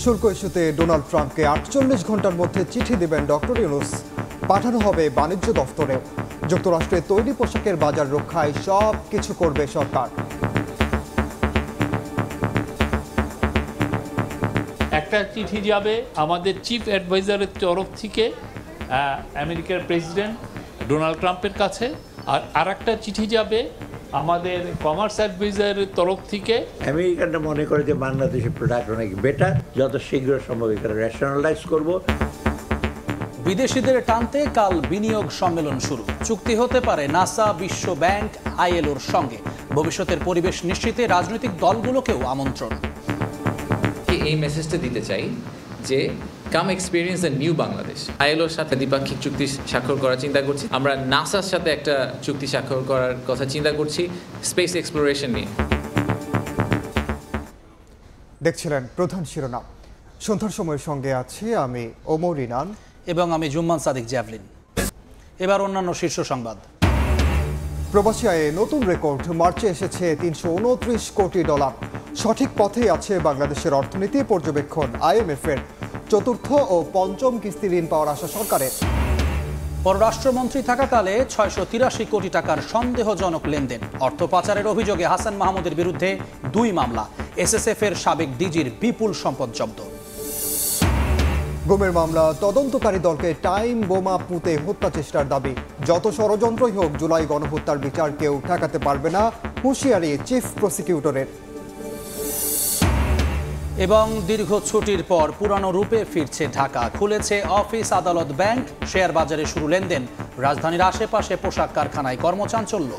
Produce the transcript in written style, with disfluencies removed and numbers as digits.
শুল্ক ইস্যুতে ডোনাল্ড ট্রাম্পকে ৪৮ ঘন্টার মধ্যে চিঠি দেবেন ডক্টর ইউনূস। পাঠানো হবে বাণিজ্য দফতরেও। যুক্তরাষ্ট্রের তৈরি পোশাকের বাজার রক্ষায় সব কিছু করবে সরকার। একটা চিঠি যাবে আমাদের চিফ অ্যাডভাইজারের তরফ থেকে আমেরিকার প্রেসিডেন্ট ডোনাল্ড ট্রাম্পের কাছে, আর একটা চিঠি যাবে আমাদের কমার্স অ্যাডভাইজারের তরফ থেকে। আমেরিকানরা মনে করে যে বাংলাদেশের প্রোডাক্ট অনেক বেটার, যত শীঘ্র সম্ভব এটা রেশনালাইজ করব। বিদেশিদের টানতে কাল বিনিয়োগ সম্মেলন শুরু। চুক্তি হতে পারে নাসা, বিশ্ব ব্যাংক, আইএলওর সঙ্গে। ভবিষ্যতের পরিবেশ নিশ্চিতে রাজনৈতিক দলগুলোকেও আমন্ত্রণ। এই মেসেজটা দিতে চাই যে কাম এক্সপিরিয়েন্স দ্য নিউ বাংলাদেশ। আইএলওর সাথে দ্বিপাক্ষিক চুক্তি স্বাক্ষর করার চিন্তা করছি। আমরা নাসার সাথে একটা চুক্তি স্বাক্ষর করার কথা চিন্তা করছি স্পেস এক্সপ্লোরেশন নিয়ে। দেখছিলেন প্রধান শিরোনাম। সন্ধ্যার সময়ের সঙ্গে আছি আমি ওমর ইনান এবং আমি জুম্মান সাদিক জ্যাভলিন। এবার অন্যান্য শীর্ষ সংবাদ। প্রবাসী আয়ে নতুন রেকর্ড। মার্চে এসেছে $৩২৯ কোটি। সঠিক পথেই আছে বাংলাদেশের অর্থনীতি। পর্যবেক্ষণ IMF-এর। চতুর্থ ও পঞ্চম কিস্তি ঋণ পাওয়ার আশা সরকারের। পররাষ্ট্রমন্ত্রী থাকাকালে ৬৮৩ কোটি টাকার সন্দেহজনক লেনদেন। অর্থ পাচারের অভিযোগে হাসান মাহমুদের বিরুদ্ধে ২ মামলা। SSF-এর সাবেক ডিজির বিপুল সম্পদ জব্দ। গুমের মামলা, তদন্তকারী দলকে টাইম বোমা পুঁতে হত্যা চেষ্টার দাবি। যত ষড়যন্ত্রই হোক জুলাই গণহত্যার বিচার কেউ ঠেকাতে পারবে না, হুঁশিয়ারি চিফ প্রসিকিউটরের। এবং দীর্ঘ ছুটির পর পুরানো রূপে ফিরছে ঢাকা। খুলেছে অফিস, আদালত, ব্যাংক। শেয়ার বাজারে শুরু লেনদেন। রাজধানীর আশেপাশে পোশাক কারখানায় কর্মচাঞ্চল্য।